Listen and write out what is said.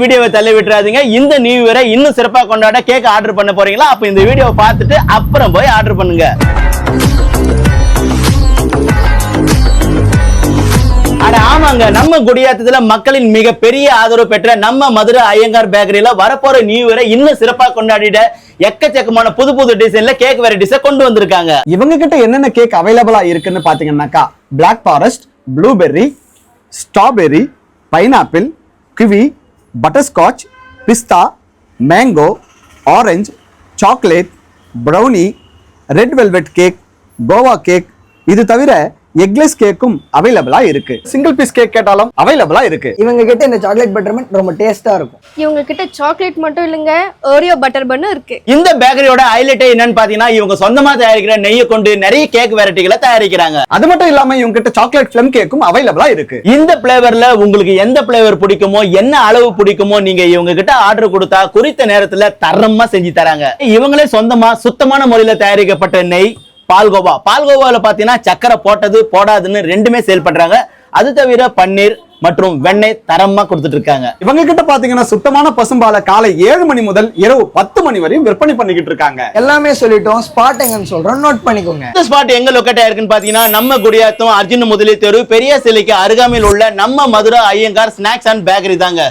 வீடியோவை தள்ளி விட்டுறாதீங்க. இந்த நியூ இயரை இன்னும் சிறப்பா கொண்டாட கேக் ஆர்டர் பண்ண போறீங்களா? அப்ப இந்த வீடியோவை பார்த்துட்டு அப்புறம் போய் ஆர்டர் பண்ணுங்க. ஆமாங்க, நம்ம குடியாத்தத்துல மக்களின் மிக பெரிய ஆதரவு பெற்ற நம்ம மதுரை ஐயங்கார் பேக்கரியில வரப்போற நியூ இயரை இன்னும் சிறப்பா கொண்டாடிட எக்கச்சக்கமான புது புது டிசைன்ல கேக் வெரைட்டிஸை கொண்டு வந்திருக்காங்க. இவங்க கிட்ட என்னென்ன கேக் அவைலபிளா இருக்குன்னு பாத்தீங்கன்னாக்கா black forest, blueberry, strawberry, pineapple, kiwi, butterscotch, பிஸ்தா, mango, orange, chocolate, brownie, red velvet cake, கோவா கேக், இது தவிர எக்லெஸ் கேக்கும் அவைலபிளா இருக்கு. சிங்கிள் பீஸ் கேக் கேட்டாலும் அவைலபிளா இருக்கு. இவங்க கிட்ட இந்த சாக்லேட் பட்டர்மன் ரொம்ப டேஸ்டா இருக்கும். இவங்க கிட்ட சாக்லேட் மட்டும் இல்லங்க, ஓரியோ பட்டர் பன்னு இருக்கு. இந்த பேக்கரியோட ஹைலைட் என்னன்னு பாத்தீங்கன்னா இவங்க சொந்தமா தயாரிக்கிற நெய்யை கொண்டு நிறைய கேக் வெரைட்டிகளை தயாரிக்கிறாங்க. அது மட்டும் இல்லாம இவங்க கிட்ட சாக்லேட் ஃபிளம் கேக்கும் அவைலபிளா இருக்கு. இந்த பிளேவர்ல உங்களுக்கு எந்த பிளேவர் பிடிக்குமோ, என்ன அளவு பிடிக்குமோ, நீங்க இவங்க கிட்ட ஆர்டர் கொடுத்தா குறித்த நேரத்துல தரமா செஞ்சு தராங்க. இவங்களே சொந்தமா சுத்தமான முறையில தயாரிக்கப்பட்ட நெய், பால்கோவா. பால்கோவால பாத்தீங்கன்னா சக்கரை போட்டது போடாதுன்னு ரெண்டுமே சேல் பண்றாங்க. அது தவிர பன்னீர் மற்றும் வெண்ணெய் தரமா கொடுத்துட்டு இருக்காங்க. இவங்க கிட்ட பாத்தீங்கன்னா சுத்தமான பசும்பாலை காலை 7 மணி முதல் இரவு 10 மணி வரையும் விற்பனை பண்ணிக்கிட்டு இருக்காங்க. எல்லாமே சொல்லிட்டோம், ஸ்பாட் எங்கன்னு சொல்றோம், நோட் பண்ணிக்கோங்க. இந்த ஸ்பாட் எங்க லொக்கேட் ஆயிருக்குன்னு பாத்தீங்கன்னா நம்ம குடியாத்தம் அர்ஜுன் முதலி தெரு பெரிய சிலைக்கு அருகாமையில் உள்ள நம்ம Madurai Iyengar snacks and bakery தாங்க.